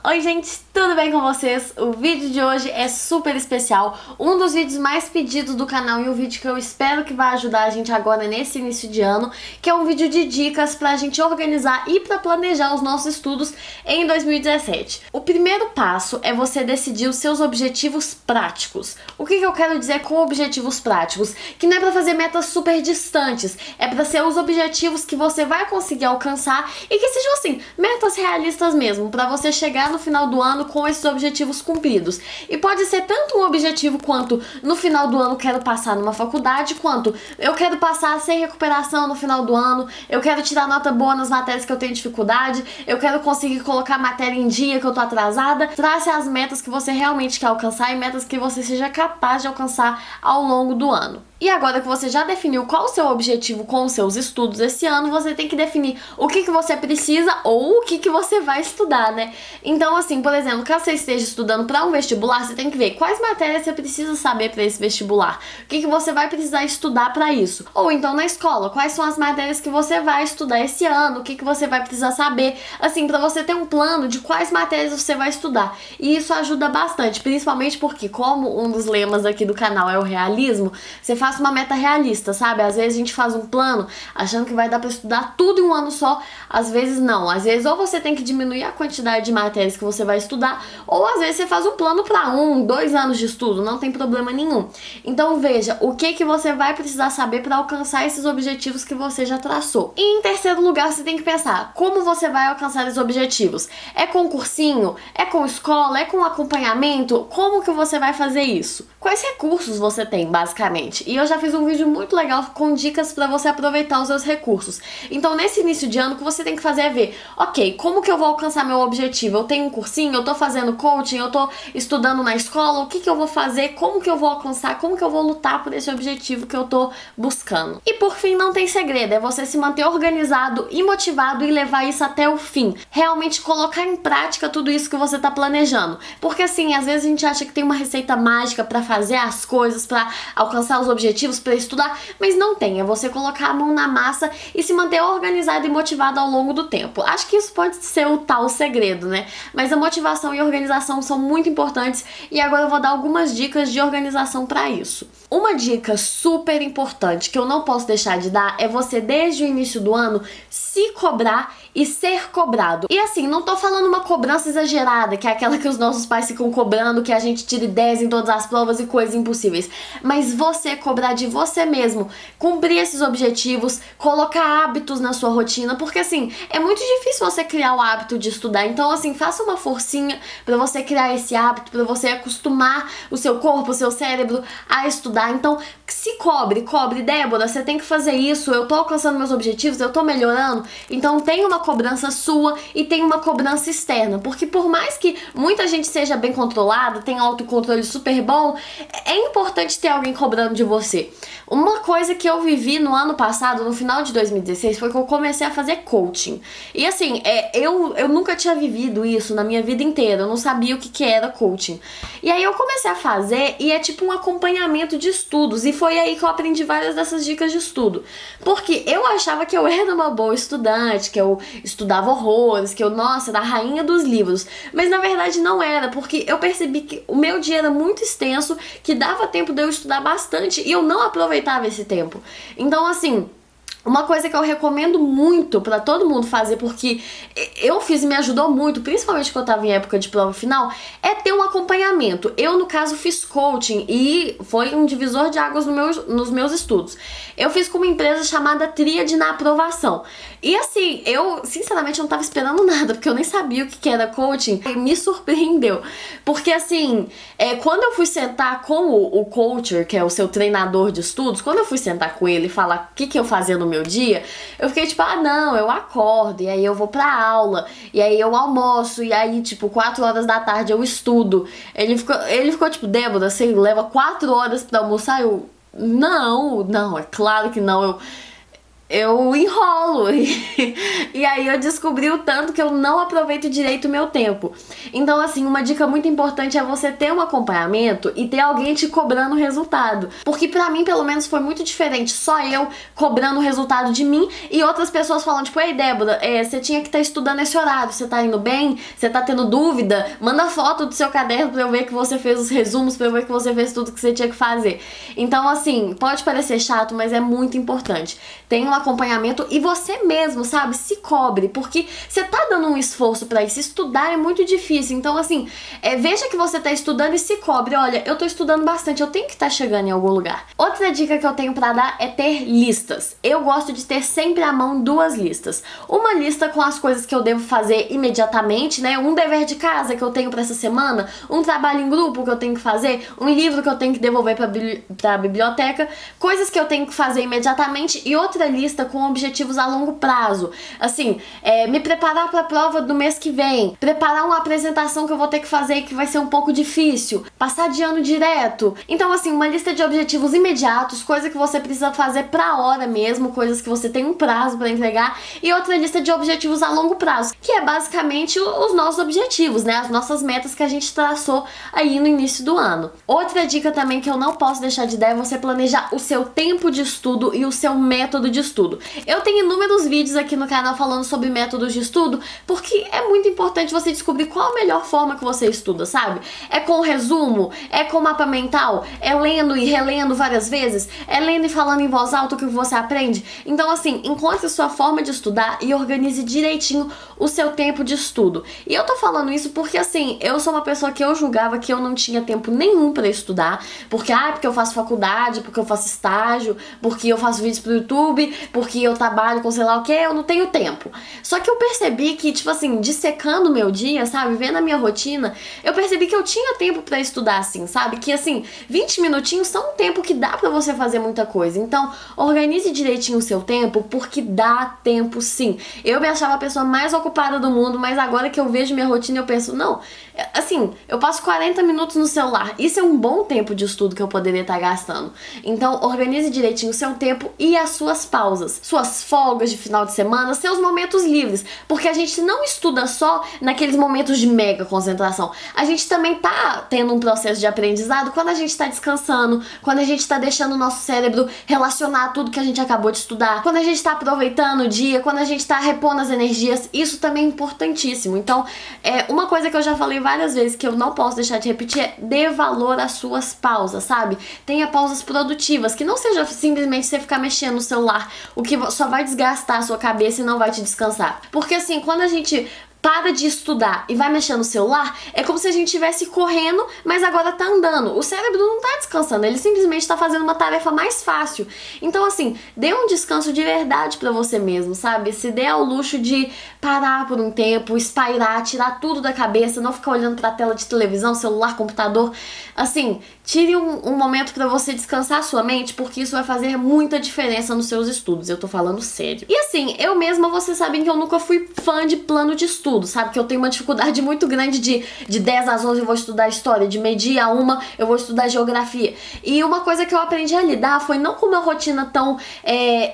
Oi gente, tudo bem com vocês? O vídeo de hoje é super especial, um dos vídeos mais pedidos do canal e um vídeo que eu espero que vai ajudar a gente agora nesse início de ano, que é um vídeo de dicas pra gente organizar e pra planejar os nossos estudos em 2017. O primeiro passo é você decidir os seus objetivos práticos. O que eu quero dizer com objetivos práticos? Que não é pra fazer metas super distantes, é pra ser os objetivos que você vai conseguir alcançar e que sejam assim, metas realistas mesmo, pra você chegar no final do ano com esses objetivos cumpridos. E pode ser tanto um objetivo quanto no final do ano quero passar numa faculdade, quanto eu quero passar sem recuperação no final do ano, eu quero tirar nota boa nas matérias que eu tenho dificuldade, eu quero conseguir colocar matéria em dia que eu tô atrasada. Trace as metas que você realmente quer alcançar e metas que você seja capaz de alcançar ao longo do ano. E agora que você já definiu qual o seu objetivo com os seus estudos esse ano, você tem que definir o que você precisa ou o que você vai estudar, né? Então, assim, por exemplo, caso você esteja estudando para um vestibular, você tem que ver quais matérias você precisa saber para esse vestibular, o que você vai precisar estudar para isso. Ou então na escola, quais são as matérias que você vai estudar esse ano, o que você vai precisar saber, assim, para você ter um plano de quais matérias você vai estudar. E isso ajuda bastante, principalmente porque, como um dos lemas aqui do canal é o realismo, você faça uma meta realista, sabe? Às vezes a gente faz um plano achando que vai dar pra estudar tudo em um ano só, às vezes não. Às vezes ou você tem que diminuir a quantidade de matérias que você vai estudar, ou às vezes você faz um plano para 2 anos de estudo, não tem problema nenhum. Então veja o que você vai precisar saber para alcançar esses objetivos que você já traçou. E em terceiro lugar, você tem que pensar como você vai alcançar esses objetivos. É com cursinho? É com escola? É com acompanhamento? Como que você vai fazer isso? Quais recursos você tem, basicamente? E eu já fiz um vídeo muito legal com dicas para você aproveitar os seus recursos. Então, nesse início de ano, o que você tem que fazer é ver, ok, como que eu vou alcançar meu objetivo? Eu tenho um cursinho, eu tô fazendo coaching, eu tô estudando na escola, o que eu vou fazer? Como que eu vou alcançar? Como que eu vou lutar por esse objetivo que eu tô buscando? E por fim, não tem segredo, é você se manter organizado e motivado e levar isso até o fim. Realmente colocar em prática tudo isso que você tá planejando. Porque assim, às vezes a gente acha que tem uma receita mágica pra fazer as coisas, pra alcançar os objetivos, pra estudar, mas não tem. É você colocar a mão na massa e se manter organizado e motivado ao longo do tempo. Acho que isso pode ser o tal segredo, né? Mas a motivação e a organização são muito importantes e agora eu vou dar algumas dicas de organização pra isso. Uma dica super importante que eu não posso deixar de dar é você, desde o início do ano, se cobrar e ser cobrado. E assim, não tô falando uma cobrança exagerada, que é aquela que os nossos pais ficam cobrando, que a gente tire 10 em todas as provas e coisas impossíveis. Mas você cobrar de você mesmo, cumprir esses objetivos, colocar hábitos na sua rotina, porque assim, é muito difícil você criar o hábito de estudar. Então assim, faça uma forcinha pra você criar esse hábito, pra você acostumar o seu corpo, o seu cérebro a estudar. Então, se cobre, Débora, você tem que fazer isso, eu tô alcançando meus objetivos, eu tô melhorando. Então tem uma cobrança sua e tem uma cobrança externa, porque por mais que muita gente seja bem controlada, tenha autocontrole super bom, é importante ter alguém cobrando de você. Uma coisa que eu vivi no ano passado, no final de 2016, foi que eu comecei a fazer coaching. E assim, eu nunca tinha vivido isso na minha vida inteira, eu não sabia o que era coaching. E aí eu comecei a fazer e é tipo um acompanhamento de estudos, e foi aí que eu aprendi várias dessas dicas de estudo. Porque eu achava que eu era uma boa estudante, que eu estudava horrores, que eu, nossa, era a rainha dos livros. Mas na verdade não era, porque eu percebi que o meu dia era muito extenso, que dava tempo de eu estudar bastante e eu não aproveitava esse tempo. Então assim, uma coisa que eu recomendo muito pra todo mundo fazer, porque eu fiz e me ajudou muito, principalmente quando eu tava em época de prova final, é ter um acompanhamento. Eu, no caso, fiz coaching e foi um divisor de águas nos meus estudos. Eu fiz com uma empresa chamada Tríade na Aprovação. E assim, eu sinceramente não tava esperando nada, porque eu nem sabia o que era coaching. E me surpreendeu. Porque assim, quando eu fui sentar com o coacher, que é o seu treinador de estudos, quando eu fui sentar com ele e falar o que eu fazia no meu dia, eu fiquei tipo, não, eu acordo, e aí eu vou pra aula, e aí eu almoço, e aí tipo, 4 horas da tarde eu estudo. Ele ficou tipo, Débora, você leva 4 horas pra almoçar? Eu, não, é claro que não, eu enrolo. E aí eu descobri o tanto que eu não aproveito direito o meu tempo. Então, assim, uma dica muito importante é você ter um acompanhamento e ter alguém te cobrando o resultado. Porque pra mim, pelo menos, foi muito diferente. Só eu cobrando o resultado de mim e outras pessoas falando, tipo, ei, Débora, você tinha que estar estudando esse horário, você tá indo bem? Você tá tendo dúvida? Manda foto do seu caderno pra eu ver que você fez os resumos, pra eu ver que você fez tudo que você tinha que fazer. Então, assim, pode parecer chato, mas é muito importante. Tenha um acompanhamento e você mesmo, sabe, se cobre, porque você tá dando um esforço pra isso. Estudar é muito difícil, então assim, veja que você tá estudando e se cobre. Olha, eu tô estudando bastante, eu tenho que estar chegando em algum lugar. Outra dica que eu tenho pra dar é ter listas. Eu gosto de ter sempre à mão 2 listas. Uma lista com as coisas que eu devo fazer imediatamente, né, um dever de casa que eu tenho pra essa semana, um trabalho em grupo que eu tenho que fazer, um livro que eu tenho que devolver pra biblioteca, coisas que eu tenho que fazer imediatamente e outra lista com objetivos a longo prazo. Assim, me preparar para a prova do mês que vem, preparar uma apresentação que eu vou ter que fazer que vai ser um pouco difícil, passar de ano direto. Então, assim, uma lista de objetivos imediatos, coisa que você precisa fazer pra hora mesmo, coisas que você tem um prazo para entregar, e outra lista de objetivos a longo prazo, que é basicamente os nossos objetivos, né? As nossas metas que a gente traçou aí no início do ano. Outra dica também que eu não posso deixar de dar é você planejar o seu tempo de estudo e o seu método de estudo. Eu tenho inúmeros vídeos aqui no canal falando sobre métodos de estudo, porque é muito importante você descobrir qual a melhor forma que você estuda, sabe? É com resumo? É com mapa mental? É lendo e relendo várias vezes? É lendo e falando em voz alta o que você aprende? Então, assim, encontre a sua forma de estudar e organize direitinho o seu tempo de estudo. E eu tô falando isso porque, assim, eu sou uma pessoa que eu julgava que eu não tinha tempo nenhum pra estudar, porque eu faço faculdade, porque eu faço estágio, porque eu faço vídeos pro YouTube, porque eu trabalho com sei lá o que, eu não tenho tempo. Só que eu percebi que, tipo assim, dissecando o meu dia, sabe, vendo a minha rotina, eu percebi que eu tinha tempo pra estudar, assim, sabe, que assim, 20 minutinhos são um tempo que dá pra você fazer muita coisa. Então, organize direitinho o seu tempo, porque dá tempo sim. Eu me achava a pessoa mais ocupada do mundo, mas agora que eu vejo minha rotina, eu penso, não, assim, eu passo 40 minutos no celular, isso é um bom tempo de estudo que eu poderia estar gastando. Então, organize direitinho o seu tempo e as suas pausas, suas folgas de final de semana, seus momentos livres, porque a gente não estuda só naqueles momentos de mega concentração. A gente também tá tendo um processo de aprendizado quando a gente tá descansando, quando a gente tá deixando o nosso cérebro relacionar tudo que a gente acabou de estudar, quando a gente tá aproveitando o dia, quando a gente tá repondo as energias. Isso também é importantíssimo. Então, uma coisa que eu já falei várias vezes que eu não posso deixar de repetir é: dê valor às suas pausas, sabe? Tenha pausas produtivas, que não seja simplesmente você ficar mexendo no celular, o que só vai desgastar a sua cabeça e não vai te descansar. Porque assim, quando a gente para de estudar e vai mexer no celular, é como se a gente estivesse correndo, mas agora tá andando. O cérebro não tá descansando, ele simplesmente tá fazendo uma tarefa mais fácil. Então, assim, dê um descanso de verdade pra você mesmo, sabe? Se dê ao luxo de parar por um tempo, espairar, tirar tudo da cabeça, não ficar olhando pra tela de televisão, celular, computador. Assim, tire um momento pra você descansar a sua mente, porque isso vai fazer muita diferença nos seus estudos. Eu tô falando sério. E assim, eu mesma, vocês sabem que eu nunca fui fã de plano de estudo, sabe? Que eu tenho uma dificuldade muito grande de 10 às 11 eu vou estudar história, de meio-dia a 1 eu vou estudar geografia. E uma coisa que eu aprendi a lidar foi não com uma rotina tão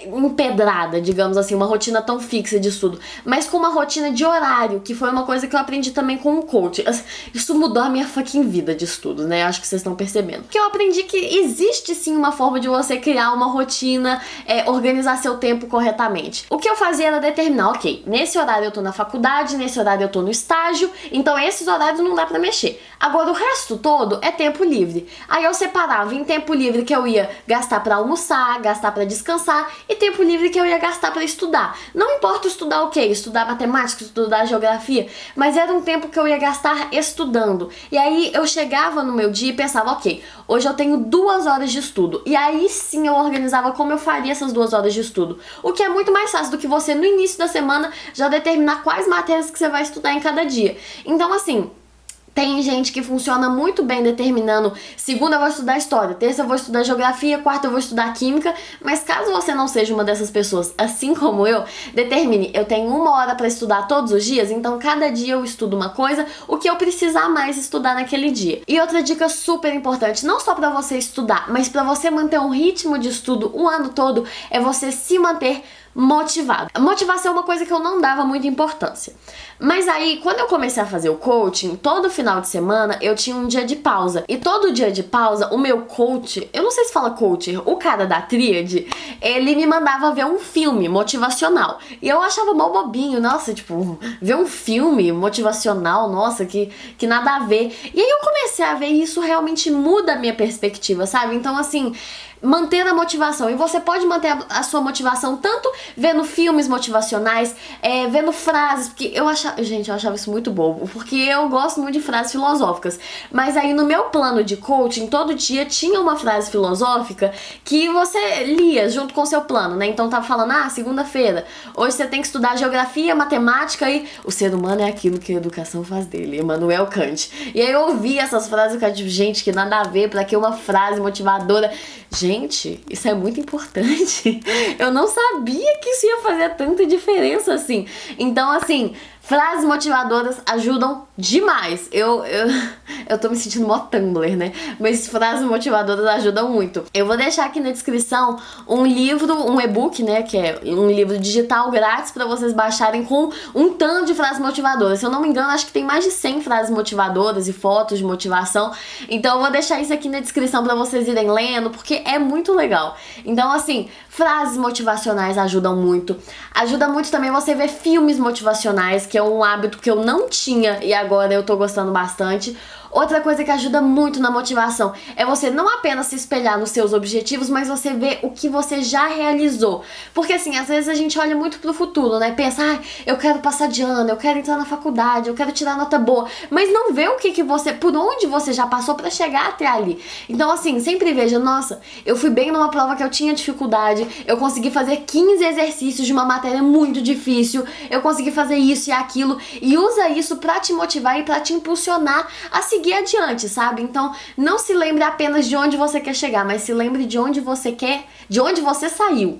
empedrada, digamos assim, uma rotina tão fixa de estudo, mas com uma rotina de horário, que foi uma coisa que eu aprendi também com um coach. Isso mudou a minha fucking vida de estudo, né? Acho que vocês estão percebendo. Que eu aprendi que existe sim uma forma de você criar uma rotina, organizar seu tempo corretamente. O que eu fazia era determinar, ok, nesse horário eu tô na faculdade, nesse horário eu tô no estágio, então esses horários não dá pra mexer. Agora o resto todo é tempo livre. Aí eu separava em tempo livre que eu ia gastar pra almoçar, gastar pra descansar, e tempo livre que eu ia gastar pra estudar. Não importa estudar o quê? Estudar matemática, estudar geografia, mas era um tempo que eu ia gastar estudando. E aí eu chegava no meu dia e pensava, ok, hoje eu tenho 2 horas de estudo. E aí sim eu organizava como eu faria essas 2 horas de estudo. O que é muito mais fácil do que você no início da semana já determinar quais matérias que você vai estudar em cada dia. Então, assim, Tem gente que funciona muito bem determinando: segunda eu vou estudar história, terça eu vou estudar geografia, quarta eu vou estudar química. Mas caso você não seja uma dessas pessoas, assim como eu, determine: eu tenho 1 hora para estudar todos os dias, então cada dia eu estudo uma coisa, o que eu precisar mais estudar naquele dia. E outra dica super importante, não só para você estudar, mas para você manter um ritmo de estudo o ano todo, é você se manter motivado. Motivação é uma coisa que eu não dava muita importância. Mas aí, quando eu comecei a fazer o coaching, todo final de semana eu tinha um dia de pausa. E todo dia de pausa, o meu coach, eu não sei se fala coach, o cara da tríade, ele me mandava ver um filme motivacional. E eu achava mó bobinho, nossa, tipo, ver um filme motivacional, nossa, que nada a ver. E aí eu comecei a ver e isso realmente muda a minha perspectiva, sabe? Então, assim, manter a motivação. E você pode manter a sua motivação tanto vendo filmes motivacionais, vendo frases, porque eu achava isso muito bobo, porque eu gosto muito de frases filosóficas. Mas aí no meu plano de coaching, todo dia tinha uma frase filosófica que você lia junto com o seu plano, né? Então tava falando: segunda-feira, hoje você tem que estudar geografia, matemática e o ser humano é aquilo que a educação faz dele, Immanuel Kant. E aí eu ouvi essas frases e eu ficava tipo: gente, que nada a ver, pra que uma frase motivadora? Gente, isso é muito importante. Eu não sabia que isso ia fazer tanta diferença assim. Então, assim, frases motivadoras ajudam demais. Eu tô me sentindo mó Tumblr, né? Mas frases motivadoras ajudam muito. Eu vou deixar aqui na descrição um livro, um e-book, né? Que é um livro digital grátis pra vocês baixarem com um tanto de frases motivadoras. Se eu não me engano, acho que tem mais de 100 frases motivadoras e fotos de motivação. Então eu vou deixar isso aqui na descrição pra vocês irem lendo, porque é muito legal. Então, assim, frases motivacionais ajudam muito. Ajuda muito também você ver filmes motivacionais, que é um hábito que eu não tinha e agora eu tô gostando bastante. Outra coisa que ajuda muito na motivação é você não apenas se espelhar nos seus objetivos, mas você ver o que você já realizou. Porque assim, às vezes a gente olha muito pro futuro, né? Pensa: eu quero passar de ano, eu quero entrar na faculdade, eu quero tirar nota boa, mas não vê o que você, por onde você já passou pra chegar até ali. Então assim, sempre veja: nossa, eu fui bem numa prova que eu tinha dificuldade, eu consegui fazer 15 exercícios de uma matéria muito difícil, eu consegui fazer isso e aquilo, e usa isso pra te motivar e pra te impulsionar a seguir adiante, sabe? Então, não se lembre apenas de onde você quer chegar, mas se lembre de onde você saiu.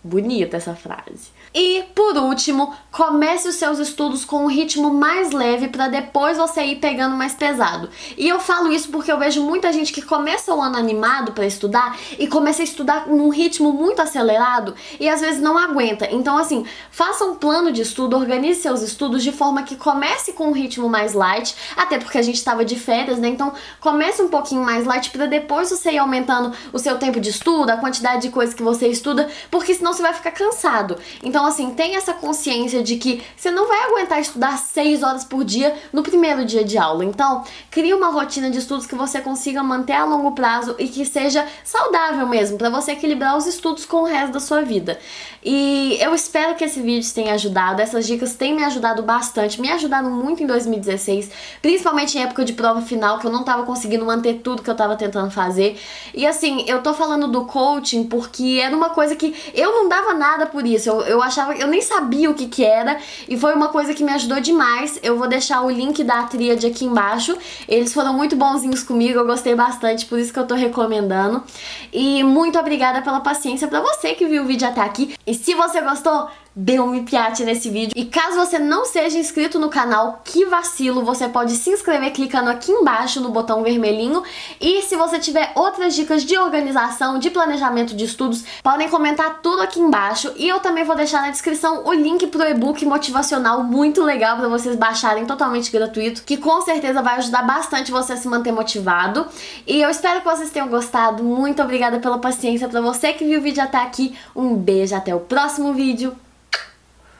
Bonita essa frase. E, por último, comece os seus estudos com um ritmo mais leve para depois você ir pegando mais pesado. E eu falo isso porque eu vejo muita gente que começa o ano animado para estudar e começa a estudar num ritmo muito acelerado e às vezes não aguenta. Então, assim, faça um plano de estudo, organize seus estudos de forma que comece com um ritmo mais light, até porque a gente estava de férias, né? Então, comece um pouquinho mais light para depois você ir aumentando o seu tempo de estudo, a quantidade de coisas que você estuda, porque senão você vai ficar cansado. Então, assim, tenha essa consciência de que você não vai aguentar estudar 6 horas por dia no primeiro dia de aula. Então, crie uma rotina de estudos que você consiga manter a longo prazo e que seja saudável mesmo, para você equilibrar os estudos com o resto da sua vida. E eu espero que esse vídeo tenha ajudado. Essas dicas têm me ajudado bastante, me ajudaram muito em 2016, principalmente em época de prova final, que eu não tava conseguindo manter tudo que eu tava tentando fazer. E assim, eu tô falando do coaching porque era uma coisa que eu não dava nada por isso. Eu achava, eu nem sabia o que era, e foi uma coisa que me ajudou demais. Eu vou deixar o link da tríade aqui embaixo. Eles foram muito bonzinhos comigo, eu gostei bastante, por isso que eu tô recomendando. E muito obrigada pela paciência pra você que viu o vídeo até aqui. E se você gostou, dê um piate nesse vídeo. E caso você não seja inscrito no canal, que vacilo, você pode se inscrever clicando aqui embaixo no botão vermelhinho. E se você tiver outras dicas de organização, de planejamento de estudos, podem comentar tudo aqui embaixo. E eu também vou deixar na descrição o link pro e-book motivacional muito legal para vocês baixarem, totalmente gratuito, que com certeza vai ajudar bastante você a se manter motivado. E eu espero que vocês tenham gostado. Muito obrigada pela paciência. Para você que viu o vídeo até aqui, um beijo, até o próximo vídeo.